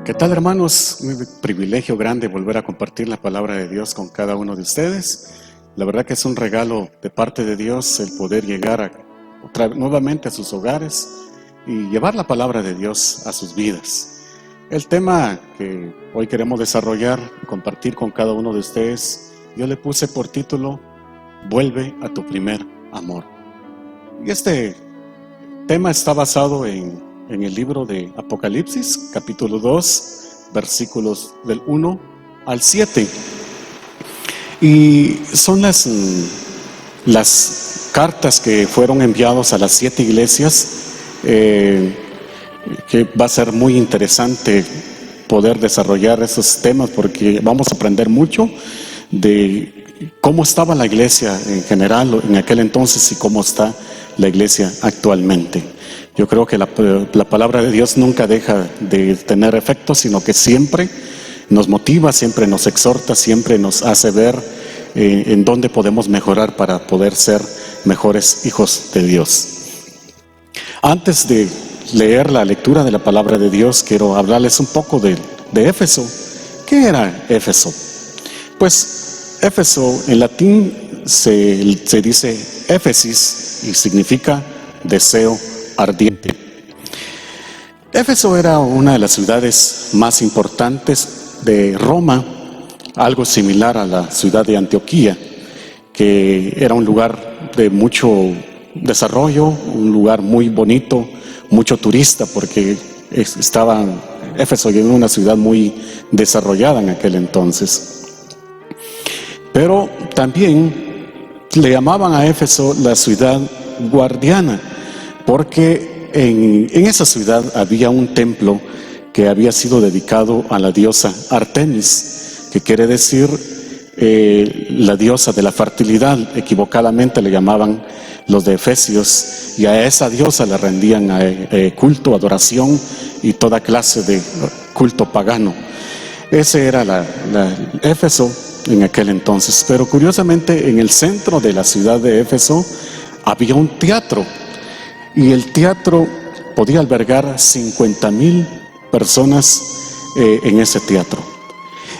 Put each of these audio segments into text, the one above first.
¿Qué tal, hermanos? Un privilegio grande volver a compartir la palabra de Dios con cada uno de ustedes. La verdad que es un regalo de parte de Dios el poder llegar nuevamente a sus hogares y llevar la palabra de Dios a sus vidas. El tema que hoy queremos desarrollar, compartir con cada uno de ustedes, yo le puse por título: Vuelve a tu primer amor. Y este tema está basado en el libro de Apocalipsis, capítulo 2, versículos del 1 al 7. Y son las cartas que fueron enviadas a las 7 iglesias, que va a ser muy interesante poder desarrollar esos temas, porque vamos a aprender mucho de cómo estaba la iglesia en general en aquel entonces y cómo está la iglesia actualmente. Yo creo que la palabra de Dios nunca deja de tener efecto, sino que siempre nos motiva, siempre nos exhorta, siempre nos hace ver en dónde podemos mejorar para poder ser mejores hijos de Dios. Antes de leer la lectura de la palabra de Dios, quiero hablarles un poco de Éfeso. ¿Qué era Éfeso? Pues Éfeso en latín se dice Éfesis y significa deseo ardiente. Éfeso era una de las ciudades más importantes de Roma, algo similar a la ciudad de Antioquía, que era un lugar de mucho desarrollo, un lugar muy bonito, mucho turista, porque Éfeso era una ciudad muy desarrollada en aquel entonces. Pero también le llamaban a Éfeso la ciudad guardiana, porque en esa ciudad había un templo que había sido dedicado a la diosa Artemis, que quiere decir la diosa de la fertilidad. Equivocadamente le llamaban los de Efesios, y a esa diosa le rendían culto, adoración y toda clase de culto pagano. Ese era Éfeso en aquel entonces. Pero curiosamente, en el centro de la ciudad de Éfeso había un teatro, y el teatro podía albergar 50,000 personas en ese teatro.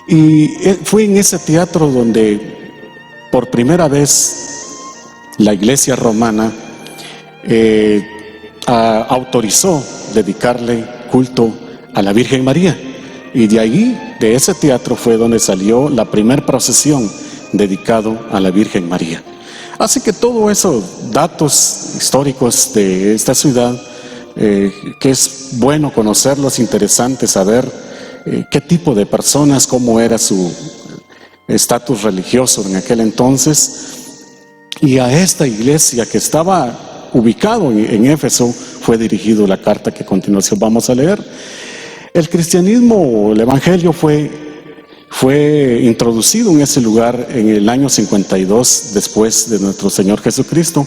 Y fue en ese teatro donde por primera vez la iglesia romana autorizó dedicarle culto a la Virgen María. Y de ahí, de ese teatro, fue donde salió la primera procesión dedicado a la Virgen María. Así que todos esos datos históricos de esta ciudad, que es bueno conocerlos, interesante saber qué tipo de personas, cómo era su estatus religioso en aquel entonces. Y a esta iglesia que estaba ubicado en Éfeso fue dirigido la carta que a continuación vamos a leer. El cristianismo, el evangelio fue introducido en ese lugar en el año 52 después de nuestro Señor Jesucristo.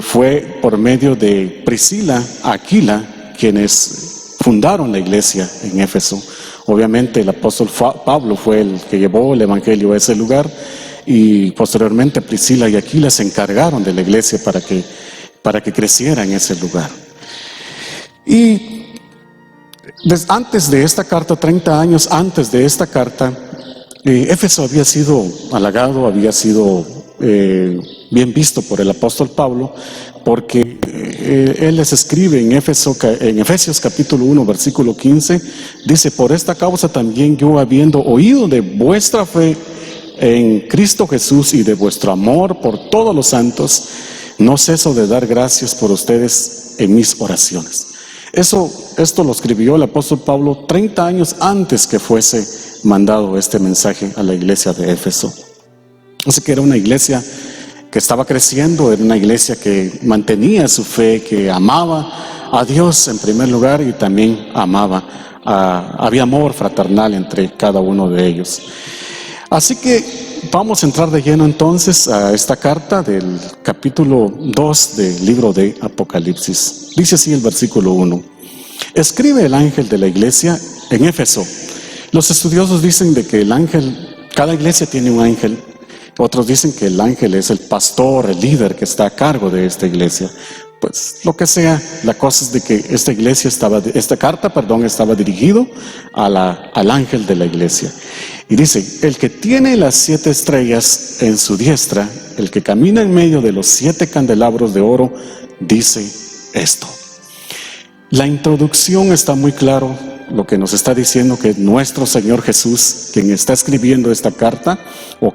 Fue por medio de Priscila, Aquila, quienes fundaron la iglesia en Éfeso. Obviamente el apóstol Pablo fue el que llevó el evangelio a ese lugar, y posteriormente Priscila y Aquila se encargaron de la iglesia para que creciera en ese lugar. Y antes de esta carta, 30 años antes de esta carta, Éfeso había sido halagado, había sido bien visto por el apóstol Pablo, porque él les escribe en Efesios capítulo 1, versículo 15, dice: por esta causa también yo, habiendo oído de vuestra fe en Cristo Jesús y de vuestro amor por todos los santos, no ceso de dar gracias por ustedes en mis oraciones. Esto lo escribió el apóstol Pablo 30 años antes que fuese mandado este mensaje a la iglesia de Éfeso. Así que era una iglesia que estaba creciendo, era una iglesia que mantenía su fe, que amaba a Dios en primer lugar, y también había amor fraternal entre cada uno de ellos. Así que vamos a entrar de lleno entonces a esta carta del capítulo 2 del libro de Apocalipsis. Dice así el versículo 1: escribe el ángel de la iglesia en Éfeso. Los estudiosos dicen de que el ángel, cada iglesia tiene un ángel. Otros dicen que el ángel es el pastor, el líder que está a cargo de esta iglesia. pues lo que sea. La cosa es de que esta carta estaba dirigido al ángel de la iglesia. Y dice, el que tiene las 7 estrellas en su diestra, el que camina en medio de los 7 candelabros de oro, dice esto. La introducción está muy claro, lo que nos está diciendo que nuestro Señor Jesús, quien está escribiendo esta carta, o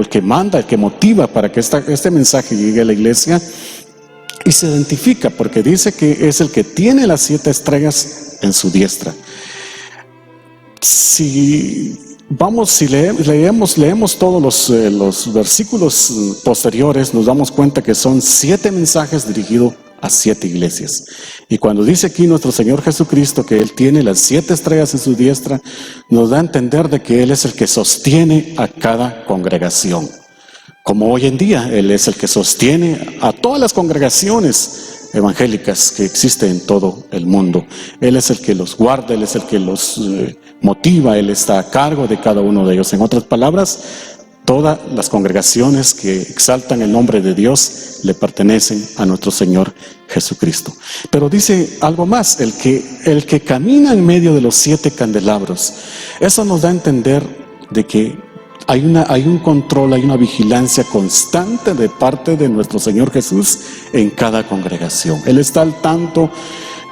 el que manda, el que motiva para que este mensaje llegue a la iglesia, y se identifica porque dice que es el que tiene las 7 estrellas en su diestra. Si leemos todos los versículos posteriores, nos damos cuenta que son 7 mensajes dirigidos a 7 iglesias. Y cuando dice aquí nuestro Señor Jesucristo que Él tiene las 7 estrellas en su diestra, nos da a entender de que Él es el que sostiene a cada congregación. Como hoy en día Él es el que sostiene a todas las congregaciones evangélicas que existen en todo el mundo. Él es el que los guarda, Él es el que los motiva, Él está a cargo de cada uno de ellos. En otras palabras, todas las congregaciones que exaltan el nombre de Dios le pertenecen a nuestro Señor Jesucristo. Pero dice algo más, el que camina en medio de los 7 candelabros. Eso nos da a entender de que hay un control, hay una vigilancia constante de parte de nuestro Señor Jesús en cada congregación. Él está al tanto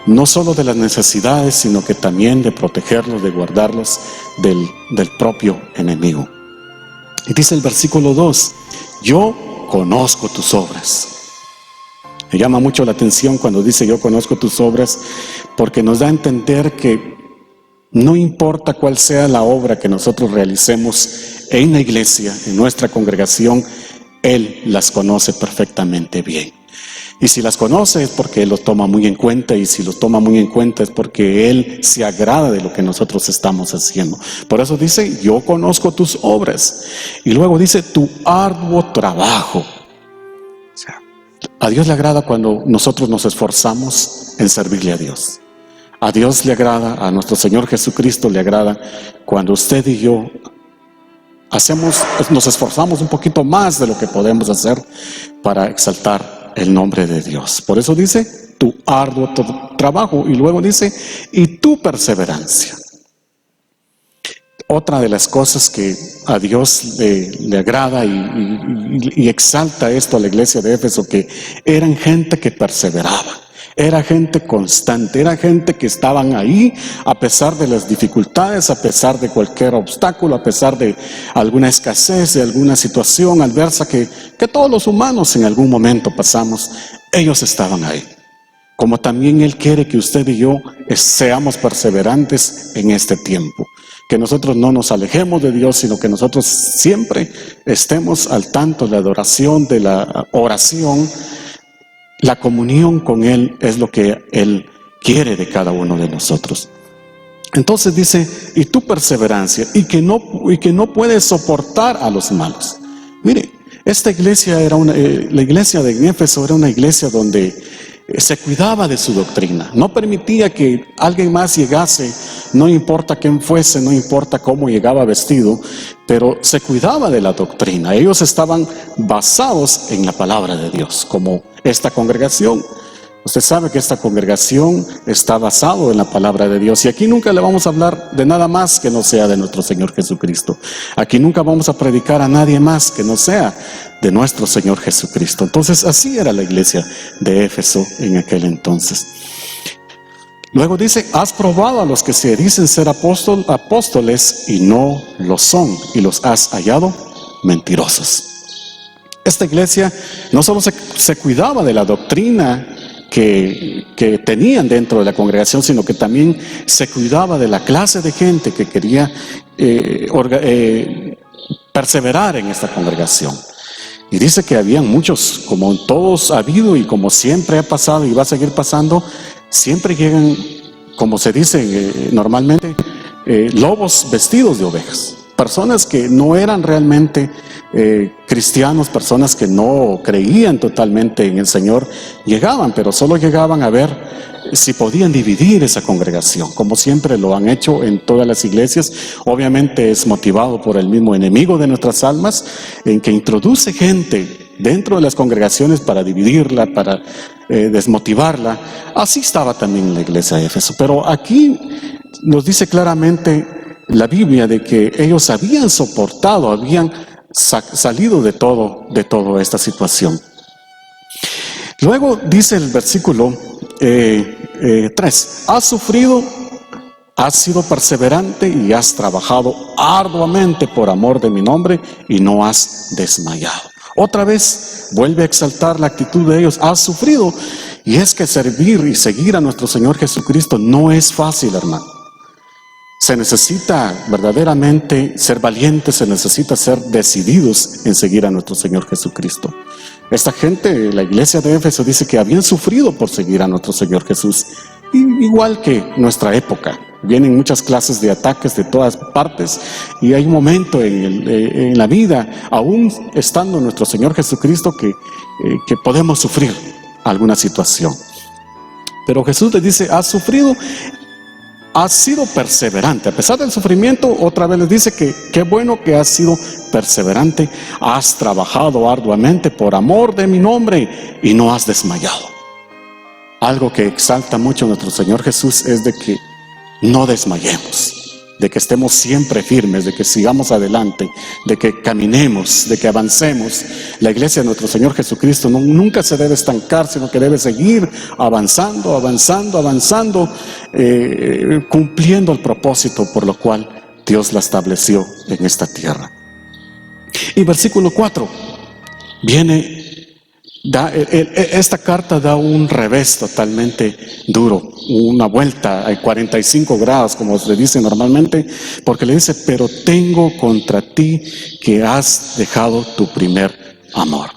no solo de las necesidades, sino que también de protegerlos, de guardarlos del propio enemigo. Y dice el versículo 2, yo conozco tus obras. Me llama mucho la atención cuando dice yo conozco tus obras, porque nos da a entender que no importa cuál sea la obra que nosotros realicemos en la iglesia, en nuestra congregación, Él las conoce perfectamente bien. Y si las conoce es porque Él los toma muy en cuenta, y si los toma muy en cuenta es porque Él se agrada de lo que nosotros estamos haciendo. Por eso dice, yo conozco tus obras. Y luego dice, tu arduo trabajo. O sea, a Dios le agrada cuando nosotros nos esforzamos en servirle a Dios. A Dios le agrada, a nuestro Señor Jesucristo le agrada cuando usted y yo nos esforzamos un poquito más de lo que podemos hacer para exaltar el nombre de Dios. Por eso dice, tu arduo trabajo, y luego dice, y tu perseverancia. Otra de las cosas que a Dios le agrada y exalta esto a la iglesia de Éfeso, que eran gente que perseveraba. Era gente constante, era gente que estaban ahí a pesar de las dificultades, a pesar de cualquier obstáculo, a pesar de alguna escasez, de alguna situación adversa que todos los humanos en algún momento pasamos. Ellos estaban ahí. Como también Él quiere que usted y yo seamos perseverantes en este tiempo. Que nosotros no nos alejemos de Dios, sino que nosotros siempre estemos al tanto de la adoración, de la oración. La comunión con Él es lo que Él quiere de cada uno de nosotros. Entonces dice, y tu perseverancia, y que no puedes soportar a los malos. Mire, esta iglesia la iglesia de Éfeso era una iglesia donde se cuidaba de su doctrina. No permitía que alguien más llegase, no importa quién fuese, no importa cómo llegaba vestido, pero se cuidaba de la doctrina. Ellos estaban basados en la palabra de Dios, como esta congregación. Usted sabe que esta congregación está basada en la palabra de Dios, y aquí nunca le vamos a hablar de nada más que no sea de nuestro Señor Jesucristo. Aquí nunca vamos a predicar a nadie más que no sea de nuestro Señor Jesucristo. Entonces así era la iglesia de Éfeso en aquel entonces. Luego dice, has probado a los que se dicen ser apóstoles y no lo son, y los has hallado mentirosos. Esta iglesia no solo se cuidaba de la doctrina que tenían dentro de la congregación, sino que también se cuidaba de la clase de gente que quería perseverar en esta congregación. Y dice que habían muchos, como todos ha habido y como siempre ha pasado y va a seguir pasando, siempre llegan, como se dice normalmente, lobos vestidos de ovejas. personas que no eran realmente cristianos, personas que no creían totalmente en el Señor, llegaban, pero solo llegaban a ver si podían dividir esa congregación, como siempre lo han hecho en todas las iglesias. Obviamente es motivado por el mismo enemigo de nuestras almas, en que introduce gente dentro de las congregaciones para dividirla, para desmotivarla. Así estaba también en la iglesia de Éfeso, pero aquí nos dice claramente la Biblia de que ellos habían soportado, habían salido de toda esta situación. Luego dice el versículo 3: has sufrido, has sido perseverante y has trabajado arduamente por amor de mi nombre y no has desmayado. Otra vez vuelve a exaltar la actitud de ellos. Has sufrido, y es que servir y seguir a nuestro Señor Jesucristo no es fácil, hermano. Se necesita verdaderamente ser valientes, se necesita ser decididos en seguir a nuestro Señor Jesucristo. Esta gente, la iglesia de Éfeso, dice que habían sufrido por seguir a nuestro Señor Jesús. Igual que nuestra época, vienen muchas clases de ataques de todas partes, y hay un momento en la vida, aún estando nuestro Señor Jesucristo, que podemos sufrir alguna situación. Pero Jesús les dice: has sufrido, has sido perseverante. A pesar del sufrimiento, otra vez les dice que qué bueno que has sido perseverante, has trabajado arduamente por amor de mi nombre y no has desmayado. Algo que exalta mucho a nuestro Señor Jesús es de que no desmayemos, de que estemos siempre firmes, de que sigamos adelante, de que caminemos, de que avancemos. La iglesia de nuestro Señor Jesucristo nunca se debe estancar, sino que debe seguir avanzando, cumpliendo el propósito por lo cual Dios la estableció en esta tierra. Y versículo 4 viene. Esta carta da un revés totalmente duro, una vuelta a 45 grados, como se dice normalmente, porque le dice: pero tengo contra ti que has dejado tu primer amor.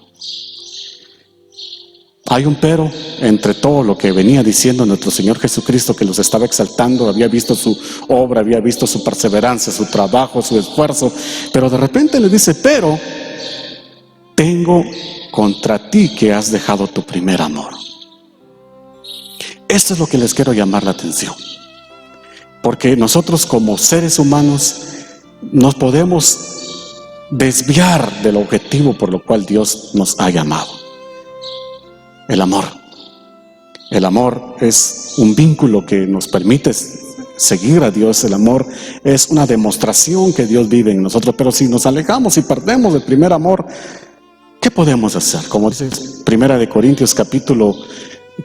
Hay un pero entre todo lo que venía diciendo nuestro Señor Jesucristo, que los estaba exaltando, había visto su obra, había visto su perseverancia, su trabajo, su esfuerzo, pero de repente le dice: pero tengo contra ti que has dejado tu primer amor. Esto es lo que les quiero llamar la atención, porque nosotros como seres humanos nos podemos desviar del objetivo por lo cual Dios nos ha llamado. El amor. El amor es un vínculo que nos permite seguir a Dios. El amor es una demostración que Dios vive en nosotros, pero si nos alejamos y perdemos el primer amor, ¿qué podemos hacer? Como dice 1 Corintios capítulo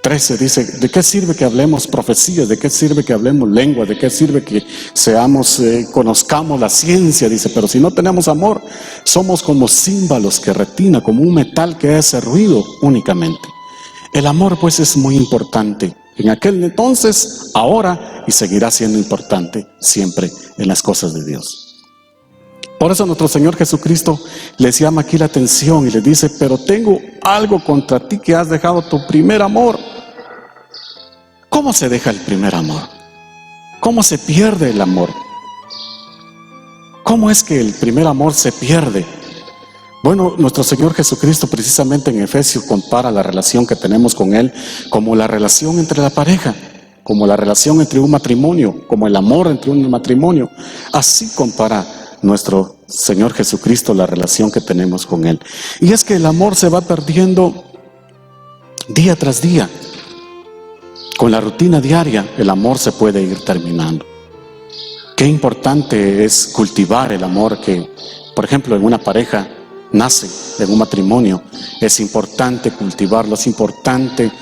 13, dice: ¿de qué sirve que hablemos profecías? ¿De qué sirve que hablemos lengua? ¿De qué sirve que conozcamos la ciencia? Dice, pero si no tenemos amor, somos como címbalos que retina, como un metal que hace ruido únicamente. El amor pues es muy importante en aquel entonces, ahora, y seguirá siendo importante siempre en las cosas de Dios. Por eso nuestro Señor Jesucristo les llama aquí la atención y les dice: pero tengo algo contra ti, que has dejado tu primer amor. ¿Cómo se deja el primer amor? ¿Cómo se pierde el amor? ¿Cómo es que el primer amor se pierde? Bueno, nuestro Señor Jesucristo precisamente en Efesios compara la relación que tenemos con Él como la relación entre la pareja, como la relación entre un matrimonio, como el amor entre un matrimonio. Así compara nuestro Señor Jesucristo la relación que tenemos con Él. Y es que el amor se va perdiendo día tras día. Con la rutina diaria, el amor se puede ir terminando. Qué importante es cultivar el amor que, por ejemplo, en una pareja nace, en un matrimonio. Es importante cultivarlo, es importante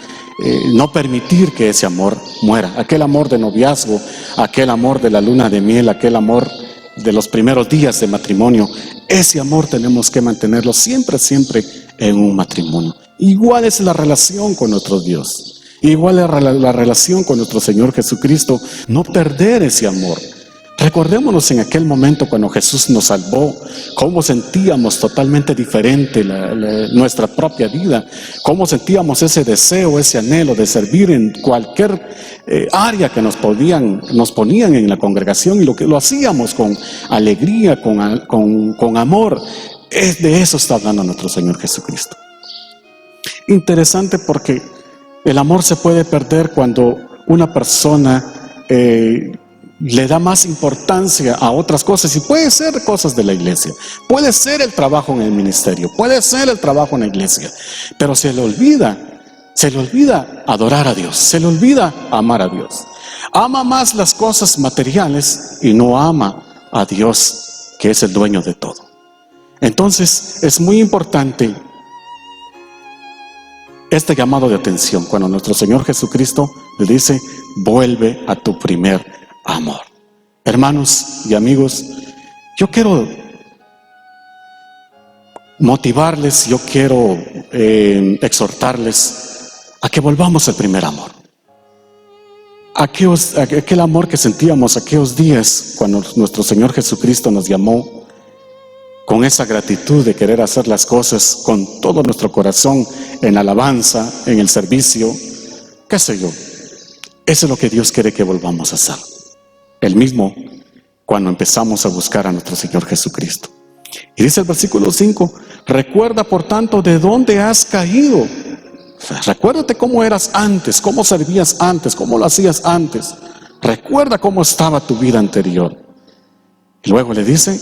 no permitir que ese amor muera. Aquel amor de noviazgo, aquel amor de la luna de miel, aquel amor de los primeros días de matrimonio, ese amor tenemos que mantenerlo siempre en un matrimonio. Igual es la relación con nuestro Dios, igual es la relación con nuestro Señor Jesucristo. No perder ese amor. Recordémonos en aquel momento cuando Jesús nos salvó, cómo sentíamos totalmente diferente nuestra propia vida, cómo sentíamos ese deseo, ese anhelo de servir en cualquier área que nos ponían en la congregación, y lo hacíamos con alegría, con amor. De eso está hablando nuestro Señor Jesucristo. Interesante, porque el amor se puede perder cuando una persona le da más importancia a otras cosas, y puede ser cosas de la iglesia, puede ser el trabajo en el ministerio, puede ser el trabajo en la iglesia, pero se le olvida adorar a Dios, se le olvida amar a Dios. Ama más las cosas materiales y no ama a Dios, que es el dueño de todo. Entonces es muy importante este llamado de atención cuando nuestro Señor Jesucristo le dice: vuelve a tu primer amor. Hermanos y amigos, yo quiero motivarles, yo quiero exhortarles a que volvamos al primer amor. Aquel amor que sentíamos aquellos días cuando nuestro Señor Jesucristo nos llamó, con esa gratitud de querer hacer las cosas con todo nuestro corazón, en alabanza, en el servicio, qué sé yo. Eso es lo que Dios quiere que volvamos a hacer. El mismo cuando empezamos a buscar a nuestro Señor Jesucristo. Y dice el versículo 5: recuerda por tanto de dónde has caído. O sea, recuérdate cómo eras antes, cómo servías antes, cómo lo hacías antes. Recuerda cómo estaba tu vida anterior. Y luego le dice: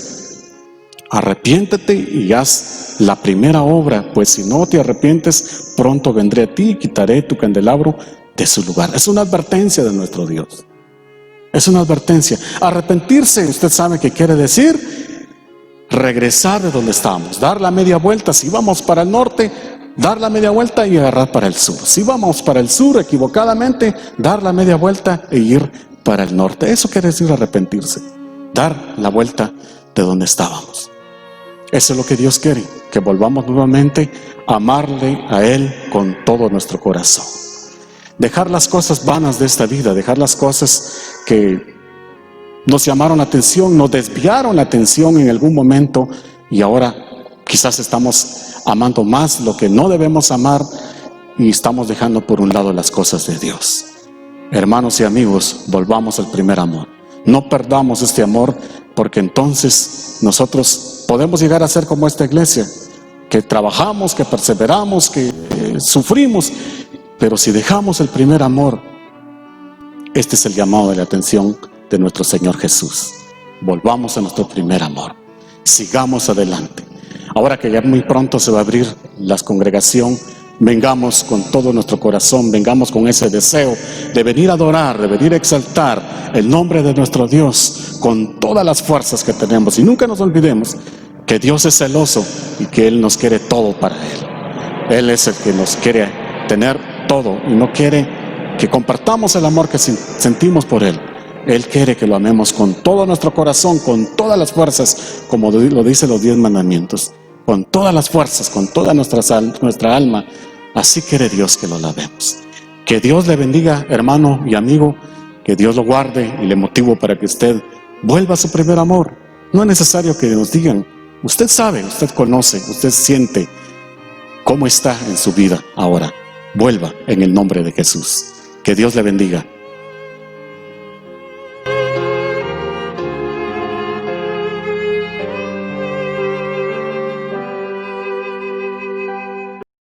arrepiéntete y haz la primera obra, pues si no te arrepientes, pronto vendré a ti y quitaré tu candelabro de su lugar. Es una advertencia de nuestro Dios. Es una advertencia. Arrepentirse, usted sabe qué quiere decir: regresar de donde estábamos, dar la media vuelta. Si vamos para el norte, dar la media vuelta y agarrar para el sur. Si vamos para el sur equivocadamente, dar la media vuelta e ir para el norte. Eso quiere decir arrepentirse, dar la vuelta de donde estábamos. Eso es lo que Dios quiere, que volvamos nuevamente a amarle a Él con todo nuestro corazón. Dejar las cosas vanas de esta vida, dejar las cosas que nos llamaron la atención, nos desviaron la atención en algún momento, y ahora quizás estamos amando más lo que no debemos amar y estamos dejando por un lado las cosas de Dios. Hermanos y amigos, volvamos al primer amor. No perdamos este amor, porque entonces nosotros podemos llegar a ser como esta iglesia, que trabajamos, que perseveramos, que sufrimos, pero si dejamos el primer amor, este es el llamado de la atención de nuestro Señor Jesús. Volvamos a nuestro primer amor, sigamos adelante. Ahora que ya muy pronto se va a abrir la congregación, vengamos con todo nuestro corazón, vengamos con ese deseo de venir a adorar, de venir a exaltar el nombre de nuestro Dios con todas las fuerzas que tenemos. Y nunca nos olvidemos que Dios es celoso y que Él nos quiere todo para Él. Él es el que nos quiere tener todo y no quiere que compartamos el amor que sentimos por Él. Él quiere que lo amemos con todo nuestro corazón, con todas las fuerzas, como lo dicen los 10 mandamientos, con todas las fuerzas, con toda nuestra alma. Así quiere Dios que lo alabemos. Que Dios le bendiga, hermano y amigo, que Dios lo guarde y le motivo para que usted vuelva a su primer amor. No es necesario que nos digan, usted sabe, usted conoce, usted siente cómo está en su vida ahora. Vuelva en el nombre de Jesús. Que Dios le bendiga.